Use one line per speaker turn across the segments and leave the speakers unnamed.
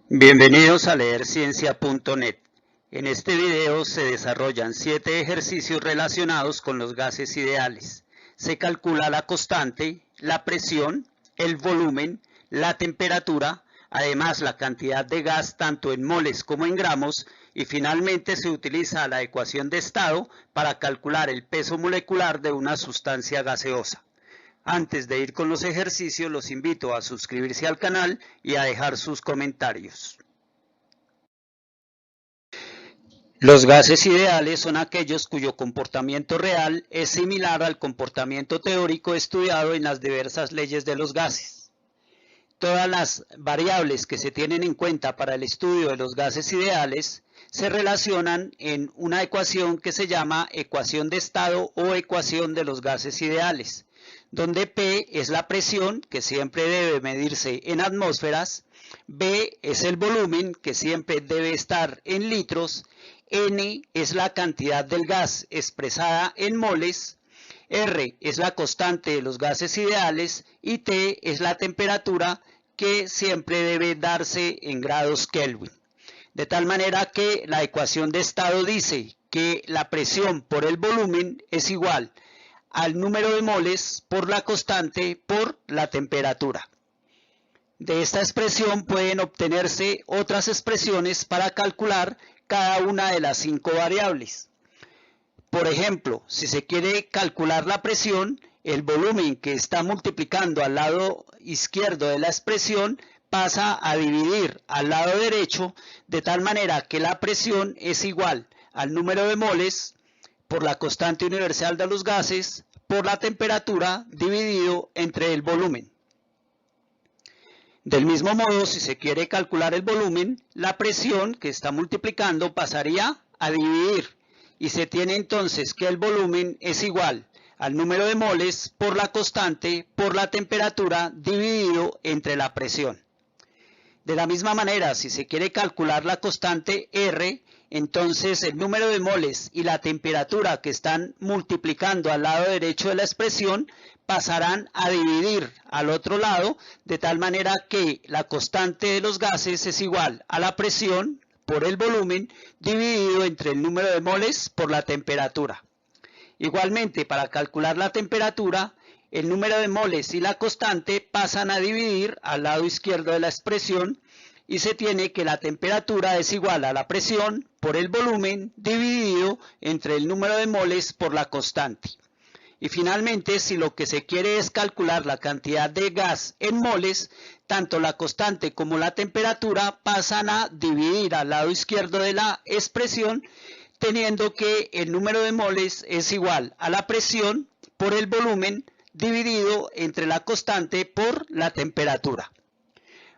Bienvenidos a leerciencia.net. En este video se desarrollan 7 ejercicios relacionados con los gases ideales. Se calcula la constante, la presión, el volumen, la temperatura, además la cantidad de gas tanto en moles como en gramos, y finalmente se utiliza la ecuación de estado para calcular el peso molecular de una sustancia gaseosa. Antes de ir con los ejercicios, los invito a suscribirse al canal y a dejar sus comentarios. Los gases ideales son aquellos cuyo comportamiento real es similar al comportamiento teórico estudiado en las diversas leyes de los gases. Todas las variables que se tienen en cuenta para el estudio de los gases ideales se relacionan en una ecuación que se llama ecuación de estado o ecuación de los gases ideales, donde P es la presión, que siempre debe medirse en atmósferas, B es el volumen, que siempre debe estar en litros, N es la cantidad del gas expresada en moles, R es la constante de los gases ideales y T es la temperatura, que siempre debe darse en grados Kelvin. De tal manera que la ecuación de estado dice que la presión por el volumen es igual al número de moles por la constante por la temperatura. De esta expresión pueden obtenerse otras expresiones para calcular cada una de las 5 variables. Por ejemplo, si se quiere calcular la presión, el volumen que está multiplicando al lado izquierdo de la expresión pasa a dividir al lado derecho, de tal manera que la presión es igual al número de moles por la constante universal de los gases por la temperatura dividido entre el volumen. Del mismo modo, si se quiere calcular el volumen, la presión que está multiplicando pasaría a dividir y se tiene entonces que el volumen es igual al número de moles por la constante por la temperatura dividido entre la presión. De la misma manera, si se quiere calcular la constante R, entonces el número de moles y la temperatura que están multiplicando al lado derecho de la expresión pasarán a dividir al otro lado, de tal manera que la constante de los gases es igual a la presión por el volumen dividido entre el número de moles por la temperatura. Igualmente, para calcular la temperatura, el número de moles y la constante pasan a dividir al lado izquierdo de la expresión y se tiene que la temperatura es igual a la presión por el volumen dividido entre el número de moles por la constante. Y finalmente, si lo que se quiere es calcular la cantidad de gas en moles, tanto la constante como la temperatura pasan a dividir al lado izquierdo de la expresión, teniendo que el número de moles es igual a la presión por el volumen dividido entre la constante por la temperatura.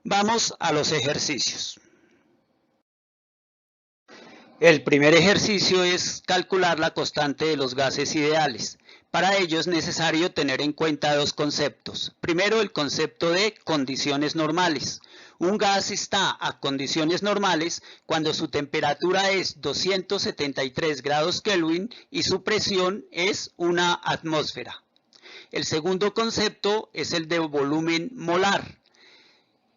Vamos a los ejercicios. El primer ejercicio es calcular la constante de los gases ideales. Para ello es necesario tener en cuenta dos conceptos. Primero, el concepto de condiciones normales. Un gas está a condiciones normales cuando su temperatura es 273 grados Kelvin y su presión es una atmósfera. El segundo concepto es el de volumen molar.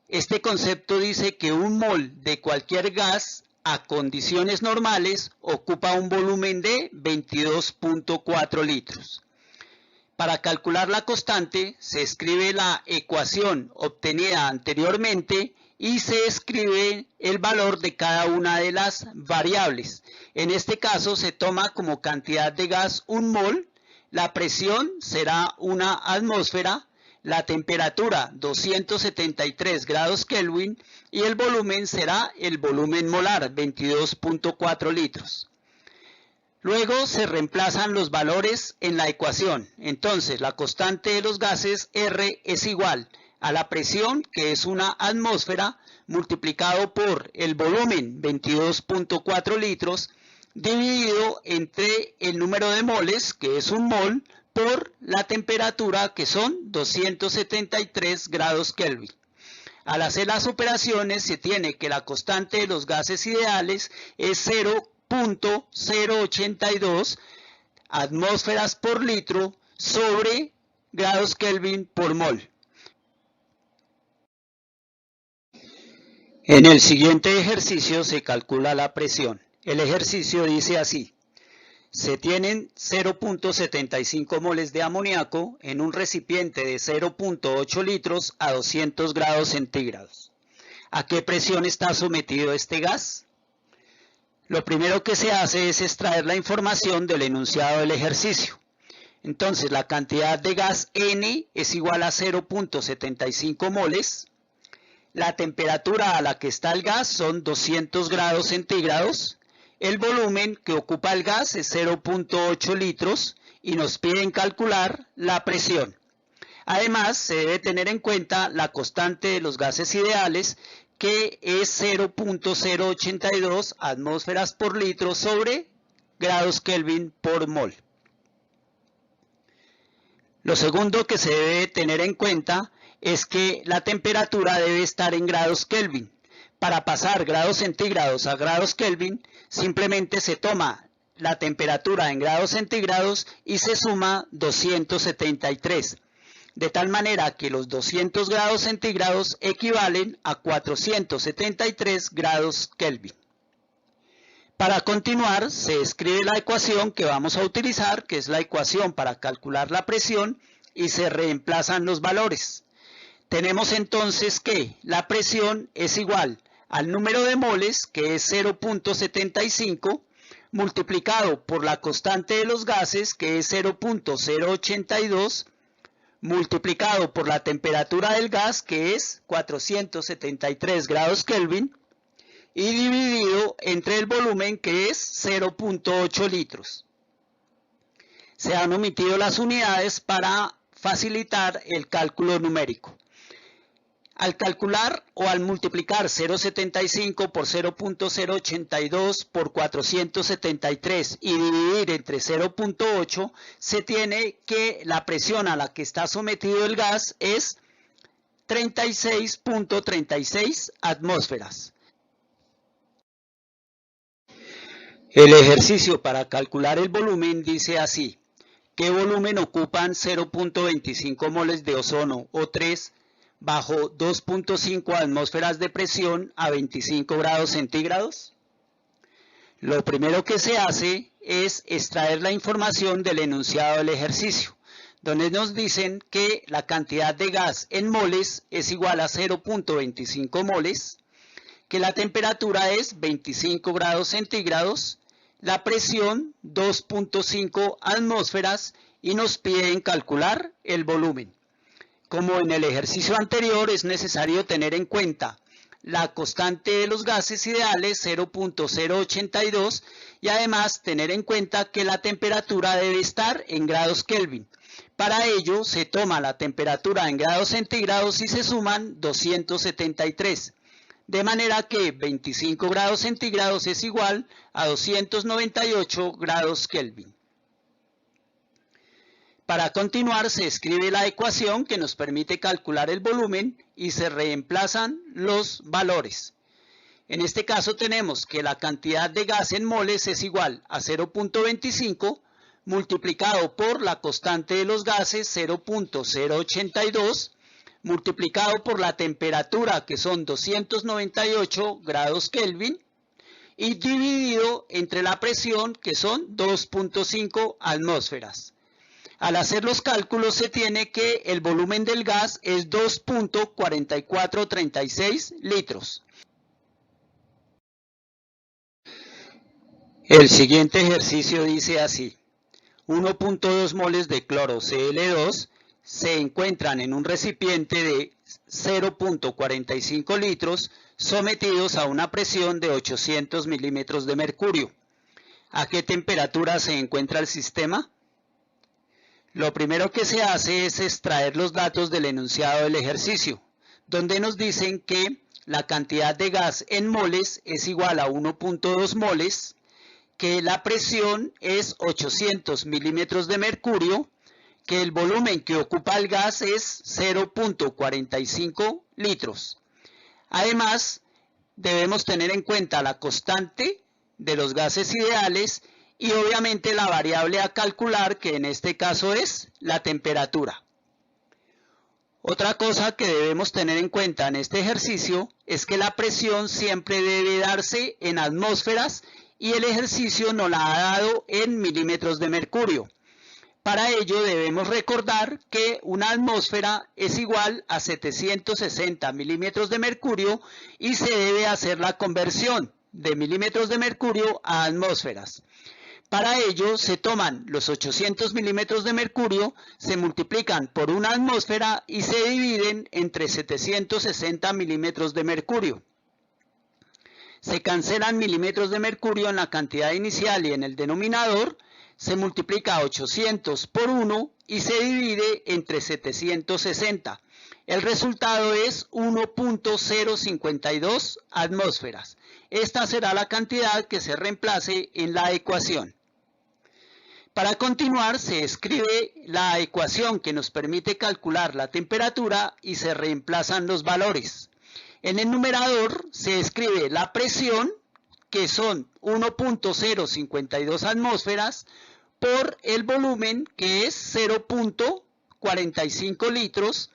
Este concepto dice que un mol de cualquier gas a condiciones normales ocupa un volumen de 22.4 litros. Para calcular la constante se escribe la ecuación obtenida anteriormente y se escribe el valor de cada una de las variables. En este caso se toma como cantidad de gas un mol, la presión será una atmósfera, la temperatura 273 grados Kelvin y el volumen será el volumen molar 22.4 litros. Luego se reemplazan los valores en la ecuación. Entonces la constante de los gases R es igual a la presión, que es una atmósfera, multiplicado por el volumen 22.4 litros, dividido entre el número de moles, que es un mol, por la temperatura, que son 273 grados Kelvin. Al hacer las operaciones se tiene que la constante de los gases ideales es 0.082 atmósferas por litro sobre grados Kelvin por mol. En el siguiente ejercicio se calcula la presión. El ejercicio dice así: se tienen 0.75 moles de amoníaco en un recipiente de 0.8 litros a 200 grados centígrados. ¿A qué presión está sometido este gas? Lo primero que se hace es extraer la información del enunciado del ejercicio. Entonces, la cantidad de gas N es igual a 0.75 moles. La temperatura a la que está el gas son 200 grados centígrados. El volumen que ocupa el gas es 0.8 litros y nos piden calcular la presión. Además, se debe tener en cuenta la constante de los gases ideales, que es 0.082 atmósferas por litro sobre grados Kelvin por mol. Lo segundo que se debe tener en cuenta es que la temperatura debe estar en grados Kelvin. Para pasar grados centígrados a grados Kelvin, simplemente se toma la temperatura en grados centígrados y se suma 273. De tal manera que los 200 grados centígrados equivalen a 473 grados Kelvin. Para continuar, se escribe la ecuación que vamos a utilizar, que es la ecuación para calcular la presión, y se reemplazan los valores. Tenemos entonces que la presión es igual al número de moles, que es 0.75, multiplicado por la constante de los gases, que es 0.082, multiplicado por la temperatura del gas, que es 473 grados Kelvin, y dividido entre el volumen, que es 0.8 litros. Se han omitido las unidades para facilitar el cálculo numérico. Al calcular o al multiplicar 0.75 por 0.082 por 473 y dividir entre 0.8, se tiene que la presión a la que está sometido el gas es 36.36 atmósferas. El ejercicio para calcular el volumen dice así: ¿qué volumen ocupan 0.25 moles de ozono O3 bajo 2.5 atmósferas de presión a 25 grados centígrados? Lo primero que se hace es extraer la información del enunciado del ejercicio, donde nos dicen que la cantidad de gas en moles es igual a 0.25 moles, que la temperatura es 25 grados centígrados, la presión 2.5 atmósferas y nos piden calcular el volumen. Como en el ejercicio anterior, es necesario tener en cuenta la constante de los gases ideales, 0.082, y además tener en cuenta que la temperatura debe estar en grados Kelvin. Para ello se toma la temperatura en grados centígrados y se suman 273. De manera que 25 grados centígrados es igual a 298 grados Kelvin. Para continuar, se escribe la ecuación que nos permite calcular el volumen y se reemplazan los valores. En este caso tenemos que la cantidad de gas en moles es igual a 0.25 multiplicado por la constante de los gases, 0.082, multiplicado por la temperatura, que son 298 grados Kelvin, y dividido entre la presión, que son 2.5 atmósferas. Al hacer los cálculos se tiene que el volumen del gas es 2.4436 litros. El siguiente ejercicio dice así: 1.2 moles de cloro Cl2 se encuentran en un recipiente de 0.45 litros sometidos a una presión de 800 milímetros de mercurio. ¿A qué temperatura se encuentra el sistema? Lo primero que se hace es extraer los datos del enunciado del ejercicio, donde nos dicen que la cantidad de gas en moles es igual a 1.2 moles, que la presión es 800 milímetros de mercurio, que el volumen que ocupa el gas es 0.45 litros. Además, debemos tener en cuenta la constante de los gases ideales y obviamente la variable a calcular, que en este caso es la temperatura. Otra cosa que debemos tener en cuenta en este ejercicio es que la presión siempre debe darse en atmósferas y el ejercicio nos la ha dado en milímetros de mercurio. Para ello debemos recordar que una atmósfera es igual a 760 milímetros de mercurio y se debe hacer la conversión de milímetros de mercurio a atmósferas. Para ello se toman los 800 milímetros de mercurio, se multiplican por una atmósfera y se dividen entre 760 milímetros de mercurio. Se cancelan milímetros de mercurio en la cantidad inicial y en el denominador, se multiplica 800 por 1 y se divide entre 760. El resultado es 1.052 atmósferas. Esta será la cantidad que se reemplace en la ecuación. Para continuar, se escribe la ecuación que nos permite calcular la temperatura y se reemplazan los valores. En el numerador se escribe la presión, que son 1.052 atmósferas, por el volumen, que es 0.45 litros,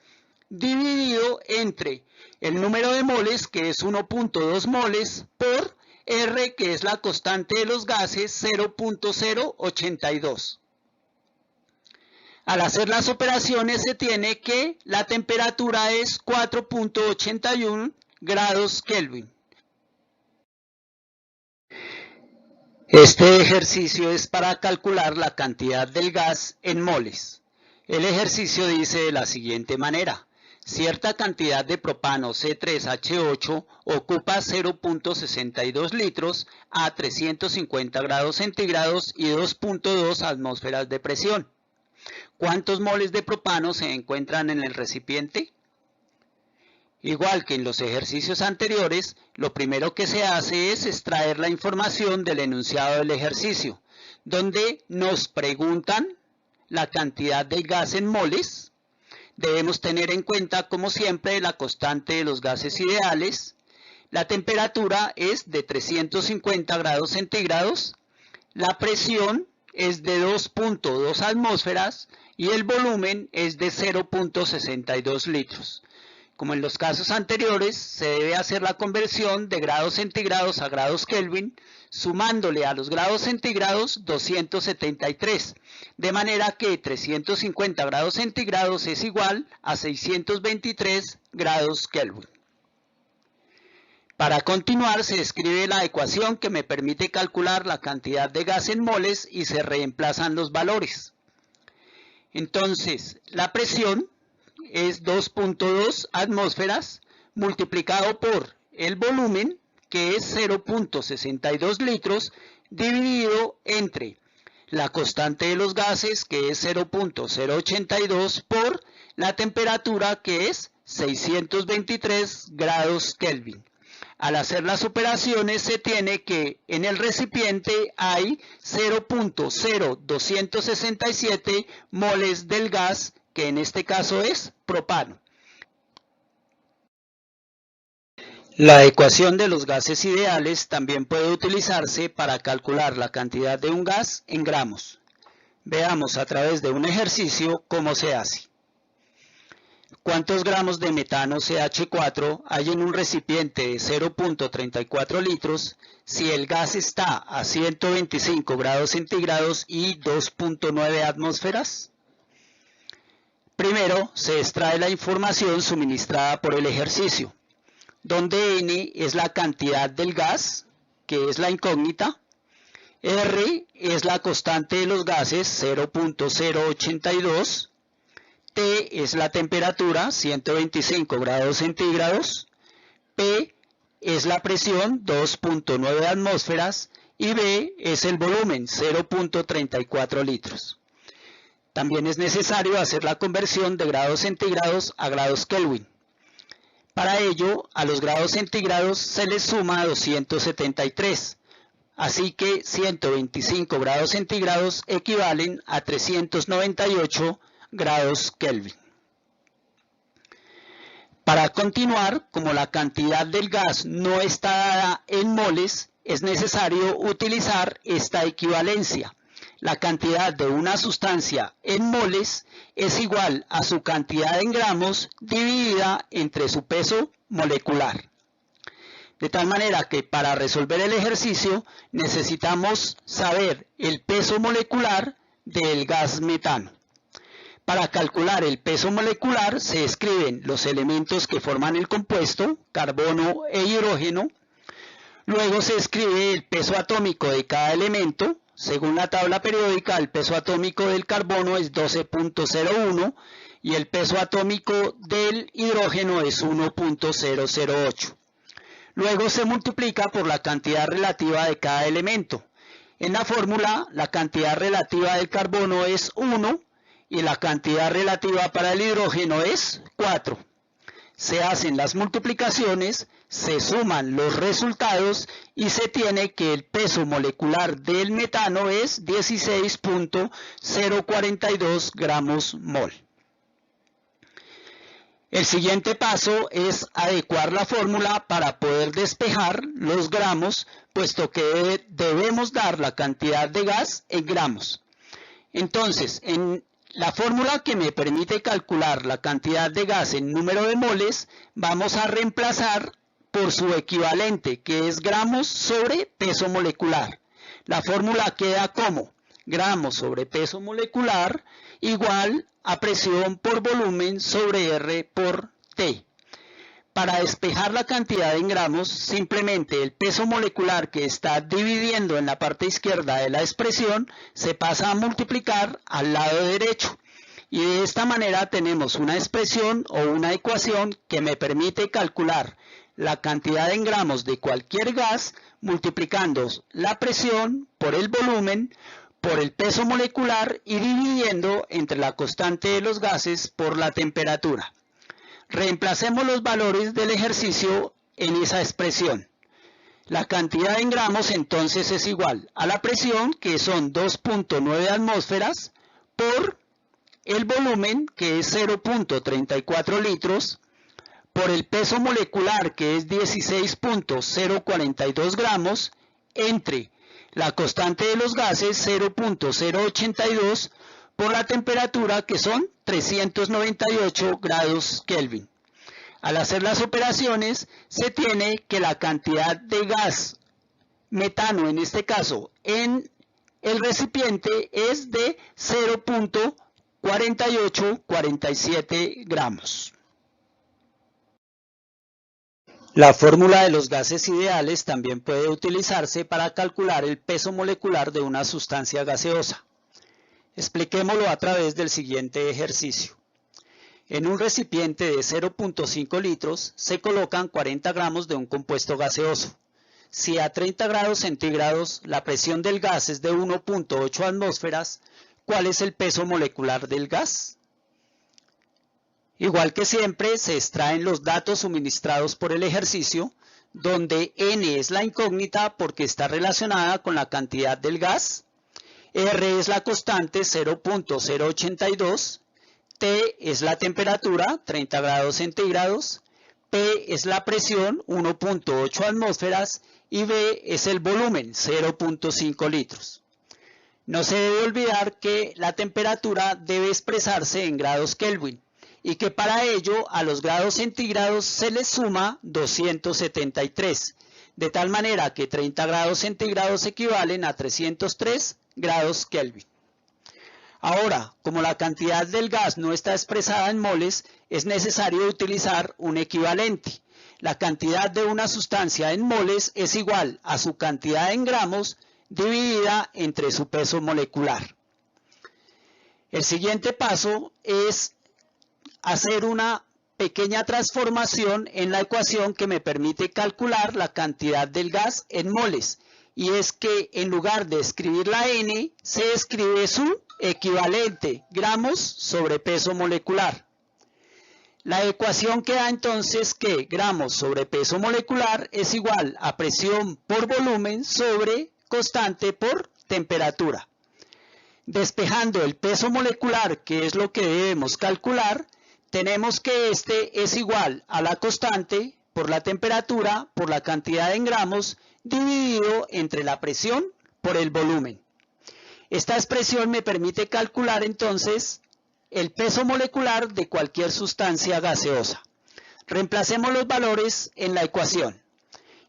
dividido entre el número de moles, que es 1.2 moles, por R, que es la constante de los gases, 0.082. Al hacer las operaciones se tiene que la temperatura es 4.81 grados Kelvin. Este ejercicio es para calcular la cantidad del gas en moles. El ejercicio dice de la siguiente manera: cierta cantidad de propano C3H8 ocupa 0.62 litros a 350 grados centígrados y 2.2 atmósferas de presión. ¿Cuántos moles de propano se encuentran en el recipiente? Igual que en los ejercicios anteriores, lo primero que se hace es extraer la información del enunciado del ejercicio, donde nos preguntan la cantidad del gas en moles. Debemos tener en cuenta, como siempre, la constante de los gases ideales. La temperatura es de 350 grados centígrados. La presión es de 2.2 atmósferas y el volumen es de 0.62 litros. Como en los casos anteriores, se debe hacer la conversión de grados centígrados a grados Kelvin, sumándole a los grados centígrados 273, de manera que 350 grados centígrados es igual a 623 grados Kelvin. Para continuar, se escribe la ecuación que me permite calcular la cantidad de gas en moles y se reemplazan los valores. Entonces, la presión es 2.2 atmósferas multiplicado por el volumen, que es 0.62 litros, dividido entre la constante de los gases, que es 0.082, por la temperatura, que es 623 grados Kelvin. Al hacer las operaciones se tiene que en el recipiente hay 0.0267 moles del gas, que en este caso es propano. La ecuación de los gases ideales también puede utilizarse para calcular la cantidad de un gas en gramos. Veamos a través de un ejercicio cómo se hace. ¿Cuántos gramos de metano CH4 hay en un recipiente de 0.34 litros si el gas está a 125 grados centígrados y 2.9 atmósferas? Primero se extrae la información suministrada por el ejercicio, donde N es la cantidad del gas, que es la incógnita, R es la constante de los gases, 0.082, T es la temperatura, 125 grados centígrados, P es la presión, 2.9 atmósferas, y B es el volumen, 0.34 litros. También es necesario hacer la conversión de grados centígrados a grados Kelvin. Para ello, a los grados centígrados se les suma 273, así que 125 grados centígrados equivalen a 398 grados Kelvin. Para continuar, como la cantidad del gas no está dada en moles, es necesario utilizar esta equivalencia. la cantidad de una sustancia en moles es igual a su cantidad en gramos dividida entre su peso molecular. De tal manera que para resolver el ejercicio necesitamos saber el peso molecular del gas metano. Para calcular el peso molecular se escriben los elementos que forman el compuesto, carbono e hidrógeno. Luego se escribe el peso atómico de cada elemento. Según la tabla periódica, el peso atómico del carbono es 12.01 y el peso atómico del hidrógeno es 1.008. Luego se multiplica por la cantidad relativa de cada elemento. En la fórmula, la cantidad relativa del carbono es 1 y la cantidad relativa para el hidrógeno es 4. Se hacen las multiplicaciones, se suman los resultados y se tiene que el peso molecular del metano es 16.042 gramos mol. El siguiente paso es adecuar la fórmula para poder despejar los gramos, puesto que debemos dar la cantidad de gas en gramos. Entonces, en la fórmula que me permite calcular la cantidad de gas en número de moles, vamos a reemplazar por su equivalente, que es gramos sobre peso molecular. La fórmula queda como gramos sobre peso molecular igual a presión por volumen sobre R por T. Para despejar la cantidad en gramos, simplemente el peso molecular que está dividiendo en la parte izquierda de la expresión se pasa a multiplicar al lado derecho. Y de esta manera tenemos una expresión o una ecuación que me permite calcular la cantidad en gramos de cualquier gas multiplicando la presión por el volumen por el peso molecular y dividiendo entre la constante de los gases por la temperatura. Reemplacemos los valores del ejercicio en esa expresión. La cantidad en gramos entonces es igual a la presión, que son 2.9 atmósferas, por el volumen, que es 0.34 litros, por el peso molecular, que es 16.042 gramos, entre la constante de los gases 0.082 por la temperatura, que son 398 grados Kelvin. Al hacer las operaciones se tiene que la cantidad de gas metano, en este caso en el recipiente, es de 0.4847 gramos. La fórmula de los gases ideales también puede utilizarse para calcular el peso molecular de una sustancia gaseosa. Expliquémoslo a través del siguiente ejercicio. En un recipiente de 0.5 litros se colocan 40 gramos de un compuesto gaseoso. Si a 30 grados centígrados la presión del gas es de 1.8 atmósferas, ¿cuál es el peso molecular del gas? Igual que siempre, se extraen los datos suministrados por el ejercicio, donde N es la incógnita porque está relacionada con la cantidad del gas, R es la constante 0.082, T es la temperatura 30 grados centígrados, P es la presión 1.8 atmósferas y B es el volumen 0.5 litros. No se debe olvidar que la temperatura debe expresarse en grados Kelvin y que para ello a los grados centígrados se les suma 273, de tal manera que 30 grados centígrados equivalen a 303 grados Kelvin. Ahora, como la cantidad del gas no está expresada en moles, es necesario utilizar un equivalente. La cantidad de una sustancia en moles es igual a su cantidad en gramos dividida entre su peso molecular. El siguiente paso es hacer una pequeña transformación en la ecuación que me permite calcular la cantidad del gas en moles, y es que en lugar de escribir la N, se escribe su equivalente, gramos sobre peso molecular. La ecuación queda entonces que gramos sobre peso molecular es igual a presión por volumen sobre constante por temperatura. Despejando el peso molecular, que es lo que debemos calcular, tenemos que este es igual a la constante por la temperatura por la cantidad en gramos dividido entre la presión por el volumen. Esta expresión me permite calcular entonces el peso molecular de cualquier sustancia gaseosa. Reemplacemos los valores en la ecuación.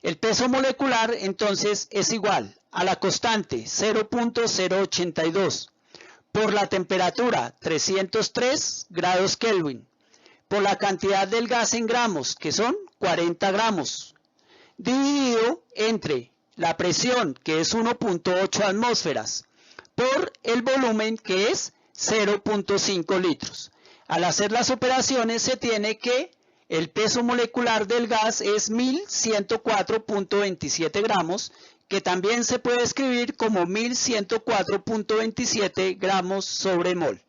El peso molecular entonces es igual a la constante 0.082 por la temperatura 303 grados Kelvin, por la cantidad del gas en gramos, que son 40 gramos, dividido entre la presión, que es 1.8 atmósferas, por el volumen, que es 0.5 litros. Al hacer las operaciones se tiene que el peso molecular del gas es 1104.27 gramos, que también se puede escribir como 1104.27 gramos sobre mol.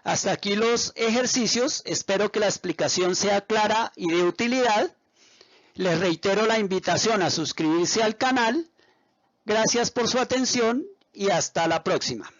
Hasta aquí los ejercicios. Espero que la explicación sea clara y de utilidad. Les reitero la invitación a suscribirse al canal. Gracias por su atención y hasta la próxima.